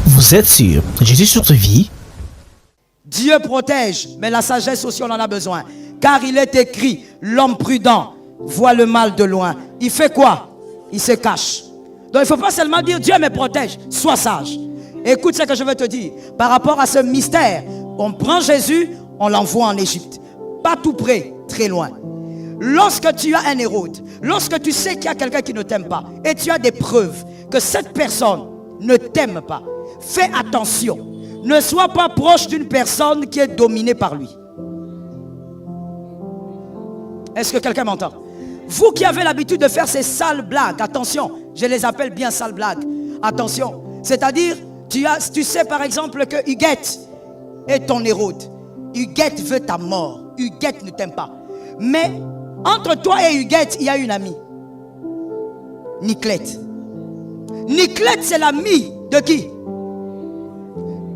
Vous êtes sûr, Jésus sur ta vie? Dieu protège, mais la sagesse aussi on en a besoin. Car il est écrit, l'homme prudent voit le mal de loin. Il fait quoi? Il se cache. Donc il ne faut pas seulement dire Dieu me protège, sois sage. Écoute ce que je veux te dire. Par rapport à ce mystère, on prend Jésus, on l'envoie en Égypte. Pas tout près, très loin. Lorsque tu as un Hérode, lorsque tu sais qu'il y a quelqu'un qui ne t'aime pas, et tu as des preuves que cette personne ne t'aime pas, fais attention. Ne sois pas proche d'une personne qui est dominée par lui. Est-ce que quelqu'un m'entend? Vous qui avez l'habitude de faire ces sales blagues, attention, je les appelle bien sales blagues. Attention, c'est-à-dire, tu sais par exemple que Huguette est ton Hérode. Huguette veut ta mort. Huguette ne t'aime pas. Mais entre toi et Huguette, il y a une amie. Niclette. Niclette, c'est l'amie de qui?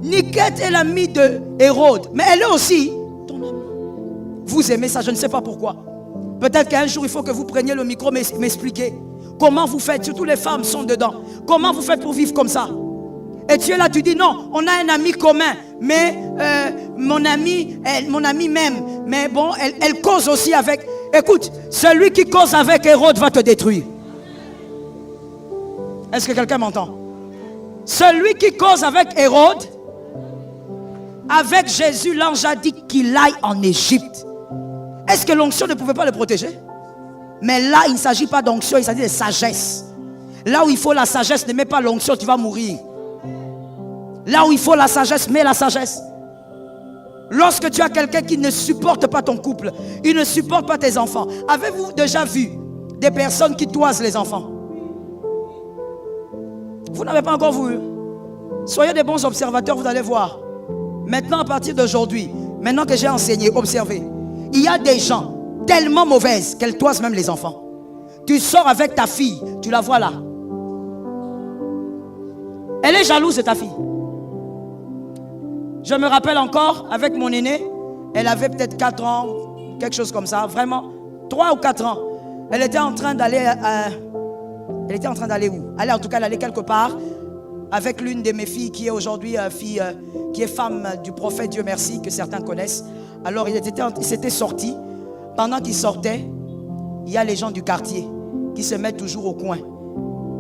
Niclette est l'amie de Hérode. Mais elle est aussi ton amie. Vous aimez ça, je ne sais pas pourquoi. Peut-être qu'un jour, il faut que vous preniez le micro, m'expliquer. Comment vous faites, surtout les femmes sont dedans. Comment vous faites pour vivre comme ça? Et tu es là, tu dis non, on a un ami commun. Mais mon ami m'aime. Mais bon, elle cause aussi avec... Écoute, celui qui cause avec Hérode va te détruire. Est-ce que quelqu'un m'entend? Celui qui cause avec Hérode, avec Jésus, l'ange a dit qu'il aille en Égypte. Est-ce que l'onction ne pouvait pas le protéger? Mais là, il ne s'agit pas d'onction, il s'agit de sagesse. Là où il faut la sagesse, ne mets pas l'onction, tu vas mourir. Là où il faut la sagesse, mets la sagesse. Lorsque tu as quelqu'un qui ne supporte pas ton couple, il ne supporte pas tes enfants. Avez-vous déjà vu des personnes qui toisent les enfants? Vous n'avez pas encore vu. Soyez des bons observateurs, vous allez voir. Maintenant, à partir d'aujourd'hui, maintenant que j'ai enseigné, observez. Il y a des gens tellement mauvaises qu'elles toisent même les enfants. Tu sors avec ta fille, tu la vois là. Elle est jalouse de ta fille. Je me rappelle encore, avec mon aînée, elle avait peut-être 4 ans, quelque chose comme ça, vraiment, 3 ou 4 ans. Elle était en train d'aller elle était en train d'aller où? En tout cas, elle allait quelque part avec l'une de mes filles qui est aujourd'hui qui est femme du prophète, Dieu merci, que certains connaissent. Alors, il s'était sorti. Pendant qu'il sortait, il y a les gens du quartier qui se mettent toujours au coin.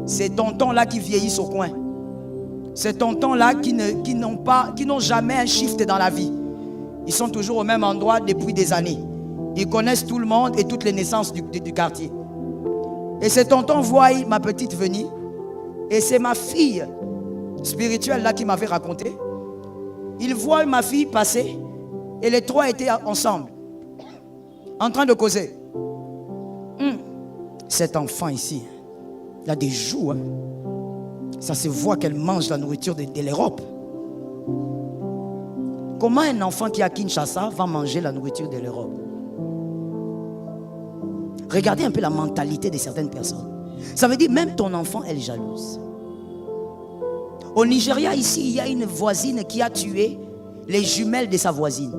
Ces tontons-là qui vieillissent au coin. Ces tontons-là qui n'ont jamais un shift dans la vie. Ils sont toujours au même endroit depuis des années. Ils connaissent tout le monde et toutes les naissances du quartier. Et ces tontons voient ma petite venir. Et c'est ma fille spirituelle là qui m'avait raconté. Ils voient ma fille passer. Et les trois étaient ensemble. En train de causer. Cet enfant ici, il a des joues. Ça se voit qu'elle mange la nourriture de l'Europe. Comment un enfant qui est à Kinshasa va manger la nourriture de l'Europe? Regardez un peu la mentalité de certaines personnes. Ça veut dire même ton enfant, elle est jalouse. Au Nigeria, ici, il y a une voisine qui a tué les jumelles de sa voisine.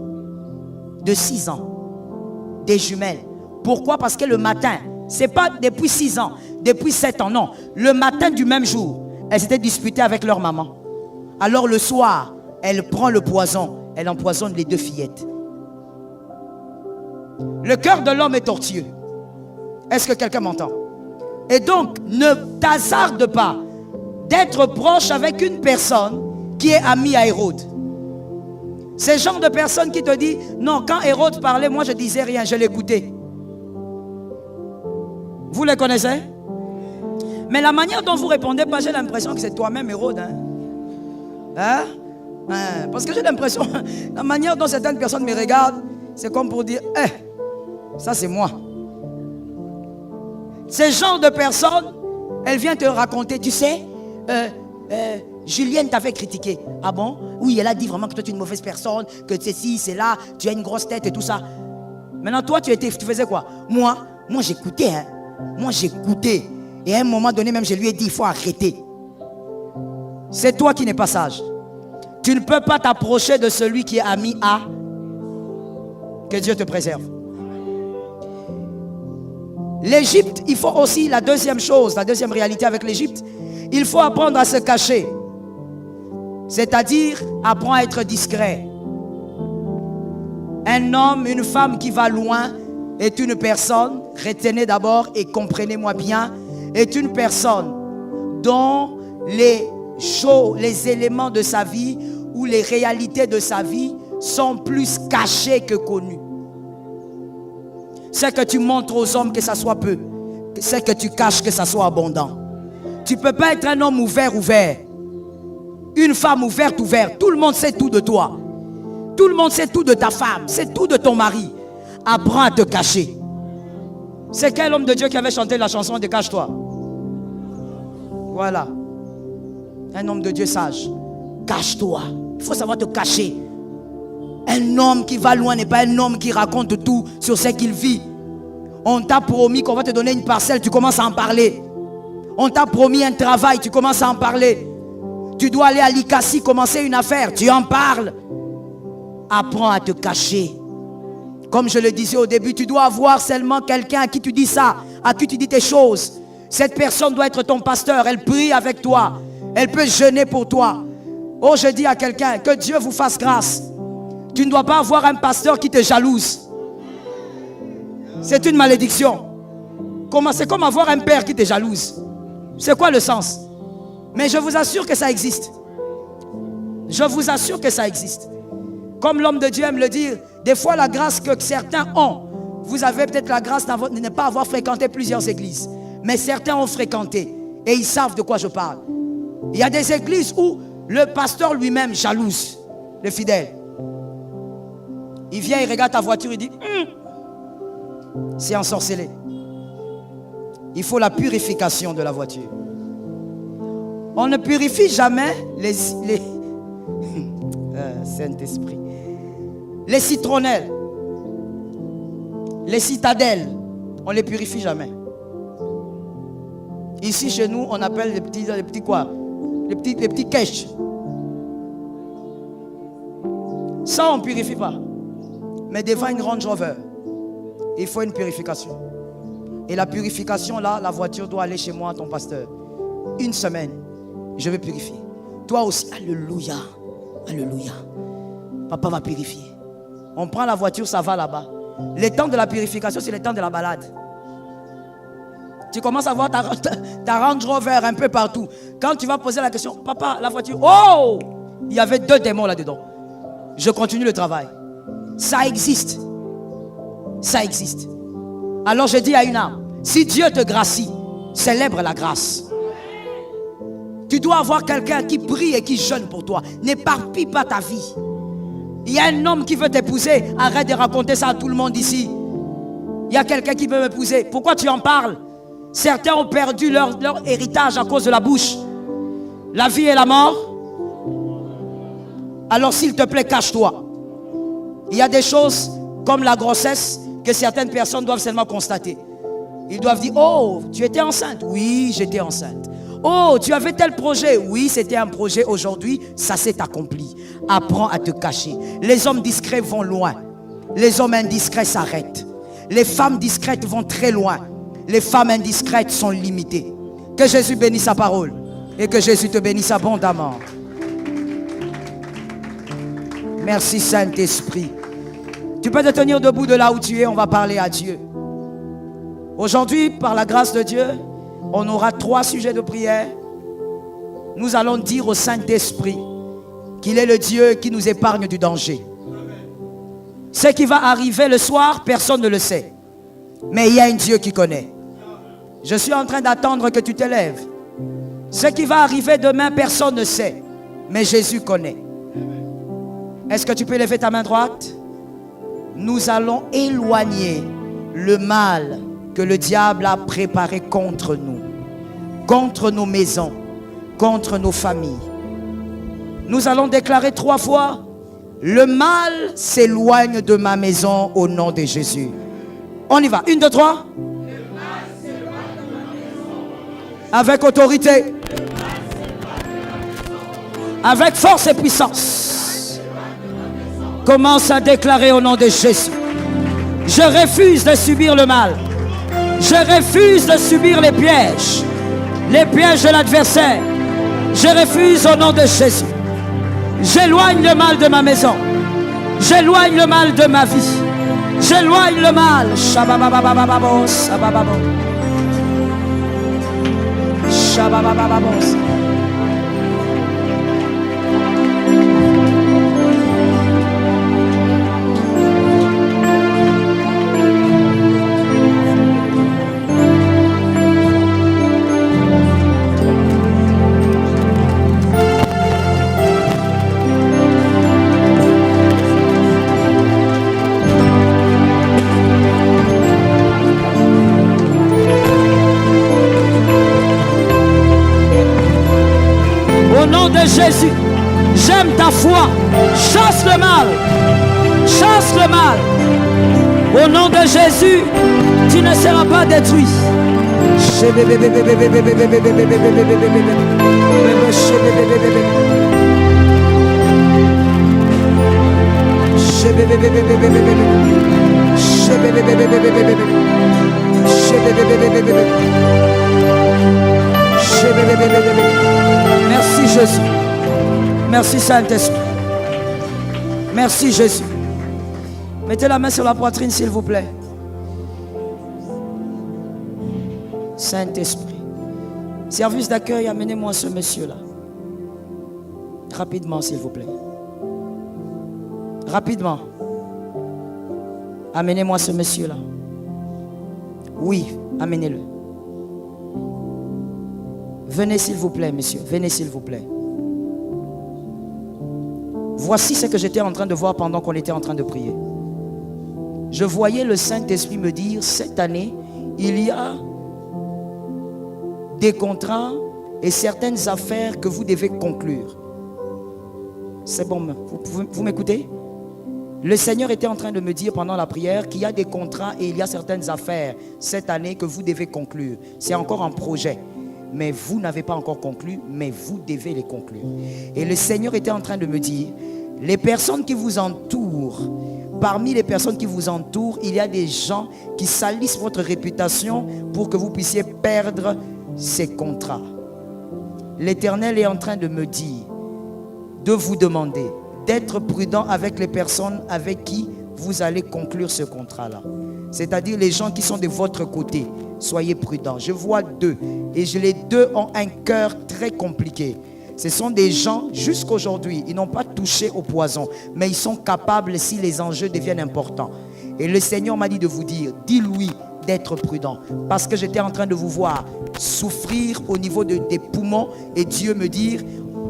De 6 ans. Des jumelles. Pourquoi? Parce que le matin, c'est pas depuis 6 ans, depuis 7 ans, non. Le matin du même jour, elles s'étaient disputées avec leur maman. Alors le soir, elle prend le poison, elle empoisonne les 2 fillettes. Le cœur de l'homme est tortueux. Est-ce que quelqu'un m'entend? Et donc, ne t'hasarde pas d'être proche avec une personne qui est amie à Hérode. Ces genre de personnes qui te disent, non, quand Hérode parlait, moi je disais rien, je l'écoutais. Vous les connaissez? Mais la manière dont vous répondez, j'ai l'impression que c'est toi-même Hérode. Parce que j'ai l'impression, la manière dont certaines personnes me regardent, c'est comme pour dire, ça c'est moi. Ces genre de personnes, elles viennent te raconter, tu sais, Julienne t'avait critiqué. Ah bon? Oui, elle a dit vraiment que toi tu es une mauvaise personne, que ceci, c'est là, tu as une grosse tête et tout ça. Maintenant, toi, tu faisais quoi? Moi j'écoutais. Moi, j'écoutais. Et à un moment donné, même, je lui ai dit, il faut arrêter. C'est toi qui n'es pas sage. Tu ne peux pas t'approcher de celui qui est ami à... Que Dieu te préserve. L'Égypte, il faut aussi, la deuxième chose, la deuxième réalité avec l'Égypte, il faut apprendre à se cacher. C'est-à-dire, apprends à être discret. Un homme, une femme qui va loin est une personne, retenez d'abord et comprenez-moi bien, est une personne dont les choses, les éléments de sa vie ou les réalités de sa vie sont plus cachés que connus. C'est que tu montres aux hommes que ça soit peu. C'est que tu caches que ça soit abondant. Tu ne peux pas être un homme ouvert. Une femme ouverte. Tout le monde sait tout de toi. Tout le monde sait tout de ta femme. C'est tout de ton mari. Apprends à te cacher. C'est quel homme de Dieu qui avait chanté la chanson de Cache-toi? Voilà. Un homme de Dieu sage. Cache-toi. Il faut savoir te cacher. Un homme qui va loin n'est pas un homme qui raconte tout sur ce qu'il vit. On t'a promis qu'on va te donner une parcelle, tu commences à en parler. On t'a promis un travail, tu commences à en parler. Tu dois aller à l'Ikasi, commencer une affaire, tu en parles. Apprends à te cacher. Comme je le disais au début, tu dois avoir seulement quelqu'un à qui tu dis ça, à qui tu dis tes choses. Cette personne doit être ton pasteur, elle prie avec toi. Elle peut jeûner pour toi. Oh, je dis à quelqu'un, que Dieu vous fasse grâce. Tu ne dois pas avoir un pasteur qui te jalouse. C'est une malédiction. C'est comme avoir un père qui te jalouse. C'est quoi le sens? Mais je vous assure que ça existe. Je vous assure que ça existe. Comme l'homme de Dieu aime le dire, des fois la grâce que certains ont, vous avez peut-être la grâce de ne pas avoir fréquenté plusieurs églises. Mais certains ont fréquenté et ils savent de quoi je parle. Il y a des églises où le pasteur lui-même jalouse le fidèle. Il vient, il regarde ta voiture, il dit c'est ensorcelé. Il faut la purification de la voiture. On ne purifie jamais les Saint-Esprit. Les citronnelles, les citadelles, on ne les purifie jamais. Ici chez nous, on appelle les petits quoi? Les petits caches. Ça, on ne purifie pas. Mais devant une Range Rover, il faut une purification. Et la purification, là, la voiture doit aller chez moi, ton pasteur. Une semaine, je vais purifier. Toi aussi, alléluia. Alléluia. Papa va purifier. On prend la voiture, ça va là-bas. Le temps de la purification, c'est le temps de la balade. Tu commences à voir ta Range Rover un peu partout. Quand tu vas poser la question, papa, la voiture, oh! Il y avait 2 démons là-dedans. Je continue le travail. Ça existe. Ça existe. Alors je dis à une âme, si Dieu te gracie, célèbre la grâce. Tu dois avoir quelqu'un qui prie et qui jeûne pour toi. N'éparpille pas ta vie. Il y a un homme qui veut t'épouser. Arrête de raconter ça à tout le monde ici. Il y a quelqu'un qui veut m'épouser. Pourquoi tu en parles? Certains ont perdu leur héritage à cause de la bouche. La vie et la mort. Alors s'il te plaît, cache-toi. Il y a des choses comme la grossesse que certaines personnes doivent seulement constater. Ils doivent dire, oh, tu étais enceinte? Oui, j'étais enceinte. Oh, tu avais tel projet? Oui, c'était un projet aujourd'hui, ça s'est accompli. Apprends à te cacher. Les hommes discrets vont loin. Les hommes indiscrets s'arrêtent. Les femmes discrètes vont très loin. Les femmes indiscrètes sont limitées. Que Jésus bénisse sa parole et que Jésus te bénisse abondamment. Merci Saint-Esprit. Tu peux te tenir debout de là où tu es, on va parler à Dieu. Aujourd'hui, par la grâce de Dieu, on aura 3 sujets de prière. Nous allons dire au Saint-Esprit qu'il est le Dieu qui nous épargne du danger. Ce qui va arriver le soir, personne ne le sait. Mais il y a un Dieu qui connaît. Je suis en train d'attendre que tu te lèves. Ce qui va arriver demain, personne ne sait. Mais Jésus connaît. Est-ce que tu peux lever ta main droite? Nous allons éloigner le mal que le diable a préparé contre nous, contre nos maisons, contre nos familles. Nous allons déclarer 3 fois: le mal s'éloigne de ma maison au nom de Jésus. On y va. 1, 2, 3. Avec autorité, avec force et puissance, commence à déclarer au nom de Jésus. Je refuse de subir le mal. Je refuse de subir les pièges de l'adversaire. Je refuse au nom de Jésus. J'éloigne le mal de ma maison. J'éloigne le mal de ma vie. J'éloigne le mal. Shababababababos, sabababos. Shabababababos. Au nom de Jésus, j'aime ta foi. Chasse le mal. Chasse le mal. Au nom de Jésus, tu ne seras pas détruit. Merci Jésus. Merci Saint-Esprit. Merci Jésus. Mettez la main sur la poitrine s'il vous plaît. Saint-Esprit. Service d'accueil, amenez-moi ce monsieur-là. Rapidement s'il vous plaît. Rapidement. Amenez-moi ce monsieur-là. Oui, amenez-le. Venez s'il vous plaît, monsieur. Venez s'il vous plaît. Voici ce que j'étais en train de voir pendant qu'on était en train de prier. Je voyais le Saint-Esprit me dire, cette année, il y a des contrats et certaines affaires que vous devez conclure. C'est bon, vous m'écoutez? Le Seigneur était en train de me dire pendant la prière qu'il y a des contrats et il y a certaines affaires cette année que vous devez conclure. C'est encore un projet. Mais vous n'avez pas encore conclu, mais vous devez les conclure. Et le Seigneur était en train de me dire, les personnes qui vous entourent, parmi les personnes qui vous entourent, il y a des gens qui salissent votre réputation pour que vous puissiez perdre ces contrats. L'Éternel est en train de me dire, de vous demander d'être prudent avec les personnes avec qui vous allez conclure ce contrat-là. C'est-à-dire les gens qui sont de votre côté. Soyez prudents. Je vois deux. Et les deux ont un cœur très compliqué. Ce sont des gens, jusqu'aujourd'hui, ils n'ont pas touché au poison. Mais ils sont capables si les enjeux deviennent importants. Et le Seigneur m'a dit de vous dire, dis-lui d'être prudent. Parce que j'étais en train de vous voir souffrir au niveau des poumons. Et Dieu me dit,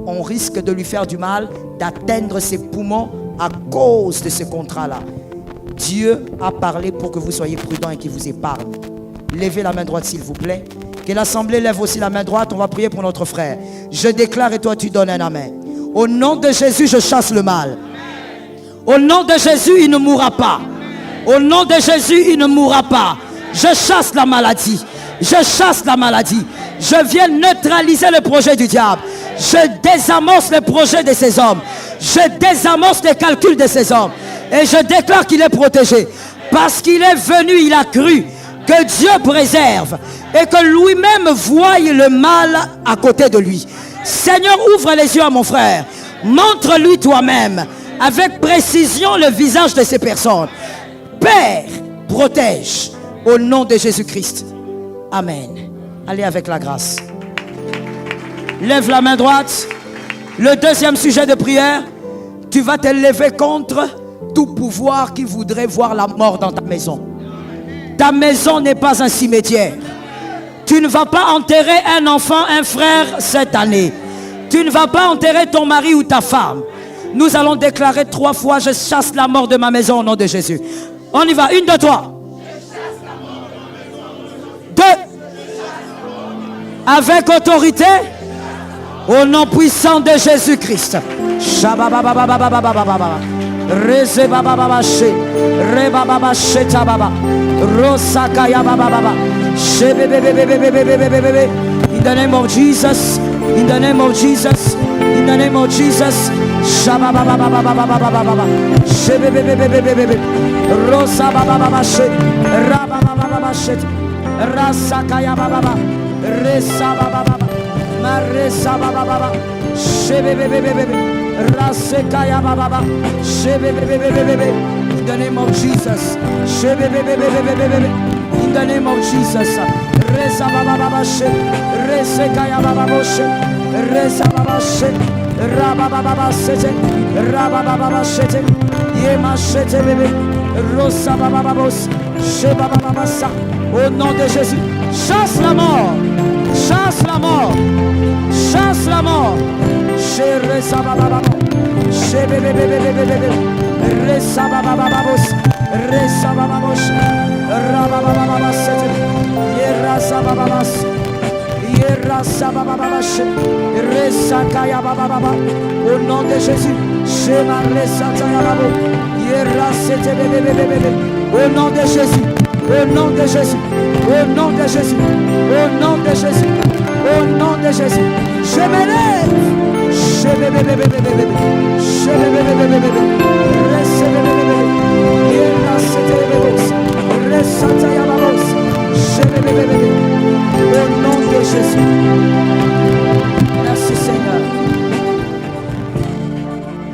on risque de lui faire du mal, d'atteindre ses poumons à cause de ce contrat-là. Dieu a parlé pour que vous soyez prudents et qu'il vous épargne. Levez la main droite s'il vous plaît. Que l'assemblée lève aussi la main droite. On va prier pour notre frère. Je déclare et toi tu donnes un amen. Au nom de Jésus, je chasse le mal. Au nom de Jésus, il ne mourra pas. Au nom de Jésus, il ne mourra pas. Je chasse la maladie. Je chasse la maladie. Je viens neutraliser le projet du diable. Je désamorce le projet de ces hommes. Je désamorce les calculs de ces hommes. Et je déclare qu'il est protégé. Parce qu'il est venu, il a cru que Dieu préserve et que lui-même voie le mal à côté de lui. Seigneur, ouvre les yeux à mon frère. Montre-lui toi-même avec précision le visage de ces personnes. Père, protège au nom de Jésus-Christ. Amen. Allez avec la grâce. Lève la main droite. Le deuxième sujet de prière, tu vas te lever contre tout pouvoir qui voudrait voir la mort dans ta maison. Ta maison n'est pas un cimetière. Tu ne vas pas enterrer un enfant, un frère cette année. Tu ne vas pas enterrer ton mari ou ta femme. Nous allons déclarer 3 fois, je chasse la mort de ma maison au nom de Jésus. On y va, 1, 2, 3. 2. Avec autorité, au nom puissant de Jésus-Christ. Reze baba baba she, re baba baba she tababa, rosaka ya baba baba, she be be be be be be be be be be. In the name of Jesus, in the name of Jesus, in the name of Jesus, shaba baba baba baba baba baba, she be be be be be be be, rosa baba baba she, ra baba baba she, rasaka ya baba baba, resa baba baba, maresa baba baba, she be be be be be be. Rasekaya Baba. In the name of Jesus. In the name of Jesus. Reza Baba She. Resekaya Baba She. Reza Baba She. Rababa Sete. Rababa Sete. Yema Sete bébé. Rosa Baba Bos. Sheba Baba Sa. Au nom de Jésus. Chasse la mort. Chasse la mort. Chasse la mort. Chez Sabababa. Chez bébé bébé. Resababababos. Resabababos. Rababababas. Yerasabababas. Yerasabababas. Resakaya bababa. Au nom de Jésus. Shema resataya babo. Yerasete bébé. Au nom de Jésus. Au nom de Jésus. Au nom de Jésus. Au nom de Jésus. Au nom de Jésus. Je me lève. Je me au nom de Jésus. Merci Seigneur.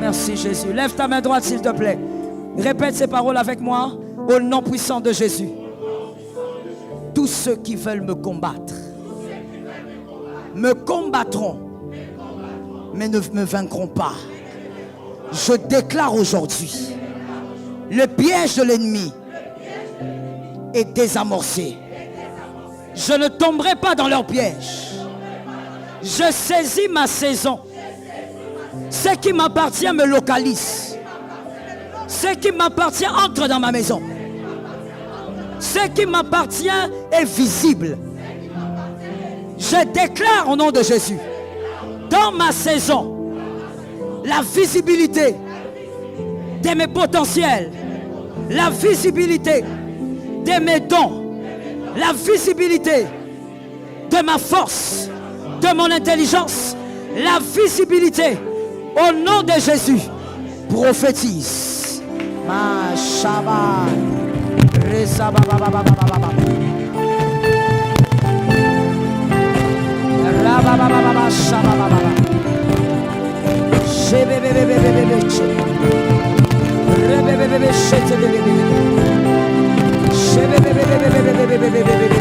Merci Jésus. Lève ta main droite s'il te plaît. Répète ces paroles avec moi. Au nom puissant de Jésus. Tous ceux qui veulent me combattre me combattront, mais ne me vaincront pas. Je déclare aujourd'hui, le piège de l'ennemi est désamorcé. Je ne tomberai pas dans leur piège. Je saisis ma saison. Ce qui m'appartient me localise. Ce qui m'appartient entre dans ma maison. Ce qui m'appartient est visible. Je déclare au nom de Jésus, dans ma saison, la visibilité de mes potentiels, la visibilité de mes dons, la visibilité de ma force, de mon intelligence, la visibilité au nom de Jésus. Prophétise. Ma Shabbat. Reza baba baba baba. Raba baba baba Shabba baba. Shebe bebe bebe bebe. Rebe bebe bebe shete bebe bebe. Shebe bebe bebe bebe bebe bebe bebe.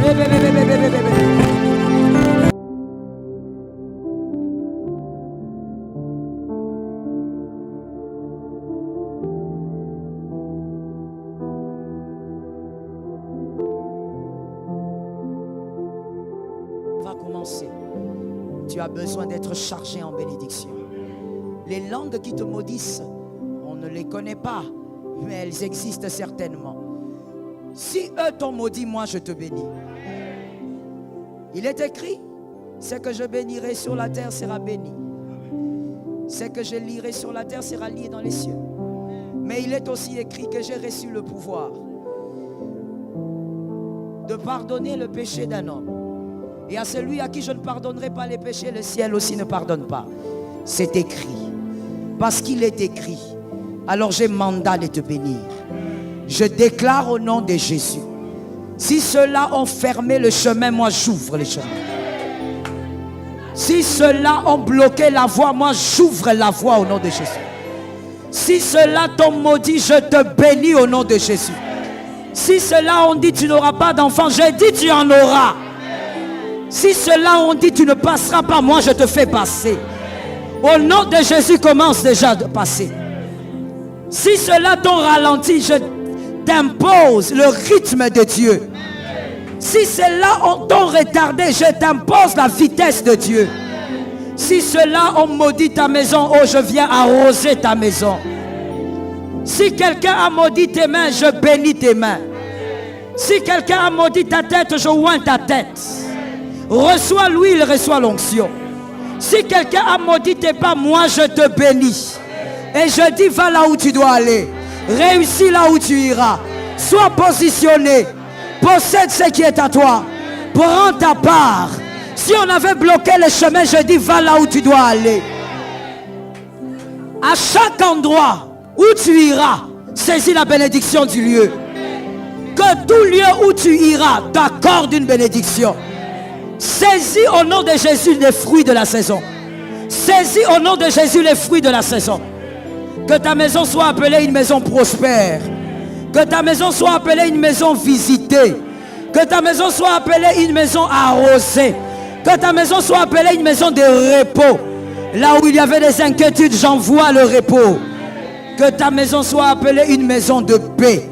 Rebe bebe bebe bebe bebe. Tu as besoin d'être chargé en bénédiction. Les langues qui te maudissent, on ne les connaît pas, mais elles existent certainement. Si eux t'ont maudit, moi je te bénis. Il est écrit, ce que je bénirai sur la terre sera béni. Ce que je lierai sur la terre sera lié dans les cieux. Mais il est aussi écrit que j'ai reçu le pouvoir de pardonner le péché d'un homme. Et à celui à qui je ne pardonnerai pas les péchés, le ciel aussi ne pardonne pas. C'est écrit. Parce qu'il est écrit. Alors j'ai mandat de te bénir. Je déclare au nom de Jésus. Si ceux-là ont fermé le chemin, moi j'ouvre le chemin. Si ceux-là ont bloqué la voie, moi j'ouvre la voie au nom de Jésus. Si ceux-là t'ont maudit, je te bénis au nom de Jésus. Si ceux-là ont dit tu n'auras pas d'enfant, je dis tu en auras. Si ceux-là ont dit tu ne passeras pas, moi je te fais passer. Au nom de Jésus, commence déjà de passer. Si ceux-là t'ont ralenti, je t'impose le rythme de Dieu. Si ceux-là t'ont retardé, je t'impose la vitesse de Dieu. Si ceux-là ont maudit ta maison, oh je viens arroser ta maison. Si quelqu'un a maudit tes mains, je bénis tes mains. Si quelqu'un a maudit ta tête, je oins ta tête. Reçois l'huile, reçois l'onction. Si quelqu'un a maudit tes pas, moi je te bénis. Et je dis, va là où tu dois aller. Réussis là où tu iras. Sois positionné. Possède ce qui est à toi. Prends ta part. Si on avait bloqué le chemin, je dis, va là où tu dois aller. À chaque endroit où tu iras, saisis la bénédiction du lieu. Que tout lieu où tu iras t'accorde une bénédiction. Saisis au nom de Jésus les fruits de la saison. Saisis au nom de Jésus les fruits de la saison. Que ta maison soit appelée une maison prospère. Que ta maison soit appelée une maison visitée. Que ta maison soit appelée une maison arrosée. Que ta maison soit appelée une maison de repos. Là où il y avait des inquiétudes, j'envoie le repos. Que ta maison soit appelée une maison de paix.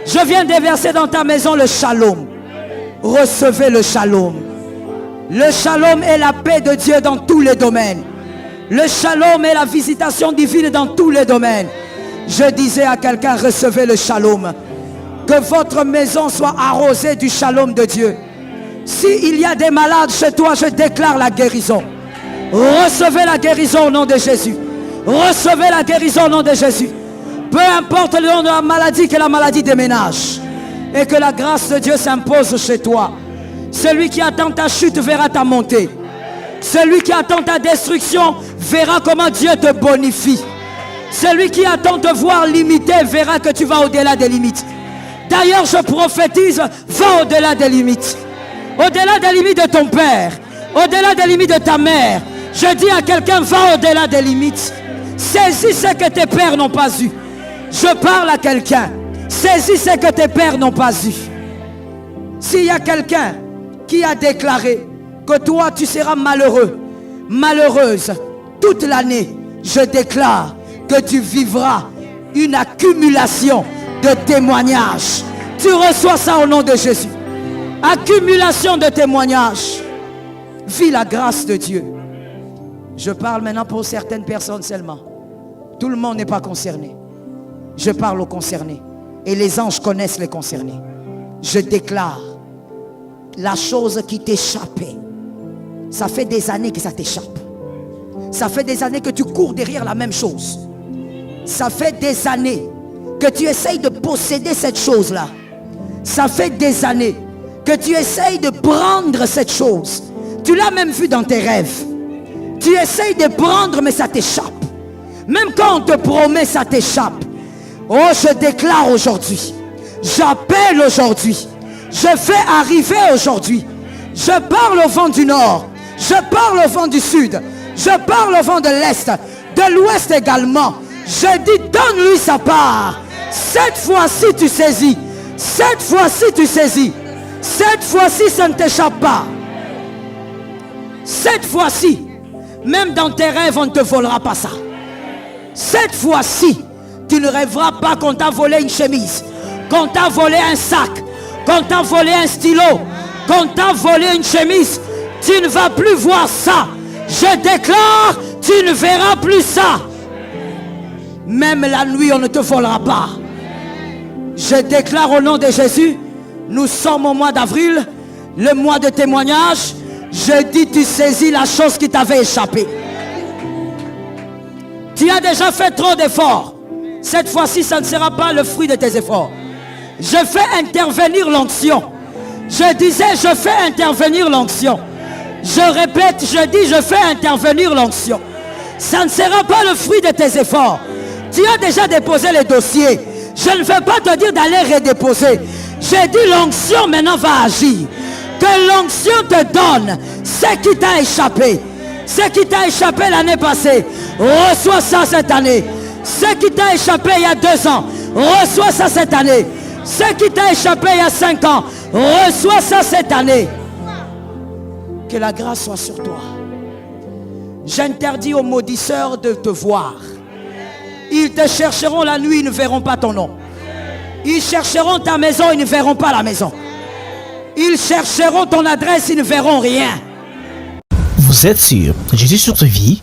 Je viens déverser dans ta maison le shalom. Recevez le shalom. Le shalom est la paix de Dieu dans tous les domaines. Le shalom est la visitation divine dans tous les domaines. Je disais à quelqu'un, recevez le shalom. Que votre maison soit arrosée du shalom de Dieu. S'il y a des malades chez toi, je déclare la guérison. Recevez la guérison au nom de Jésus. Recevez la guérison au nom de Jésus. Peu importe le nom de la maladie, que la maladie déménage. Et que la grâce de Dieu s'impose chez toi. Celui qui attend ta chute verra ta montée. Celui qui attend ta destruction verra comment Dieu te bonifie. Celui qui attend te voir limité verra que tu vas au-delà des limites. D'ailleurs, je prophétise, va au-delà des limites. Au-delà des limites de ton père. Au-delà des limites de ta mère. Je dis à quelqu'un, va au-delà des limites. Saisis ce que tes pères n'ont pas eu. Je parle à quelqu'un. Saisis ce que tes pères n'ont pas eu. S'il y a quelqu'un qui a déclaré que toi tu seras malheureux, malheureuse toute l'année, je déclare que tu vivras une accumulation de témoignages. Tu reçois ça au nom de Jésus. Accumulation de témoignages. Vis la grâce de Dieu. Je parle maintenant pour certaines personnes seulement. Tout le monde n'est pas concerné. Je parle aux concernés. Et les anges connaissent les concernés. Je déclare la chose qui t'échappait. Ça fait des années que ça t'échappe. Ça fait des années que tu cours derrière la même chose. Ça fait des années que tu essayes de posséder cette chose-là. Ça fait des années que tu essayes de prendre cette chose. Tu l'as même vu dans tes rêves. Tu essayes de prendre, mais ça t'échappe. Même quand on te promet, ça t'échappe. Oh, je déclare aujourd'hui. J'appelle aujourd'hui. Je fais arriver aujourd'hui. Je parle au vent du nord. Je parle au vent du sud. Je parle au vent de l'est. De l'ouest également. Je dis, donne-lui sa part. Cette fois-ci, tu saisis. Cette fois-ci, tu saisis. Cette fois-ci, ça ne t'échappe pas. Cette fois-ci, même dans tes rêves, on ne te volera pas ça. Cette fois-ci, tu ne rêveras pas qu'on t'a volé une chemise, qu'on t'a volé un sac, qu'on t'a volé un stylo, qu'on t'a volé une chemise. Tu ne vas plus voir ça. Je déclare, tu ne verras plus ça. Même la nuit, on ne te volera pas. Je déclare au nom de Jésus, nous sommes au mois d'avril, le mois de témoignage. Je dis, tu saisis la chose qui t'avait échappé. Tu as déjà fait trop d'efforts. Cette fois-ci, ça ne sera pas le fruit de tes efforts. Je fais intervenir l'onction. Je disais, je fais intervenir l'onction. Je répète, je dis, je fais intervenir l'onction. Ça ne sera pas le fruit de tes efforts. Tu as déjà déposé les dossiers. Je ne vais pas te dire d'aller redéposer. J'ai dit, l'onction maintenant va agir. Que l'onction te donne ce qui t'a échappé. Ce qui t'a échappé l'année passée, reçois ça cette année. Ce qui t'a échappé il y a 2 ans, reçois ça cette année. Ce qui t'a échappé il y a 5 ans, reçois ça cette année. Que la grâce soit sur toi. J'interdis aux maudisseurs de te voir. Ils te chercheront la nuit, ils ne verront pas ton nom. Ils chercheront ta maison, ils ne verront pas la maison. Ils chercheront ton adresse, ils ne verront rien. Vous êtes sur Jésus sur ta vie?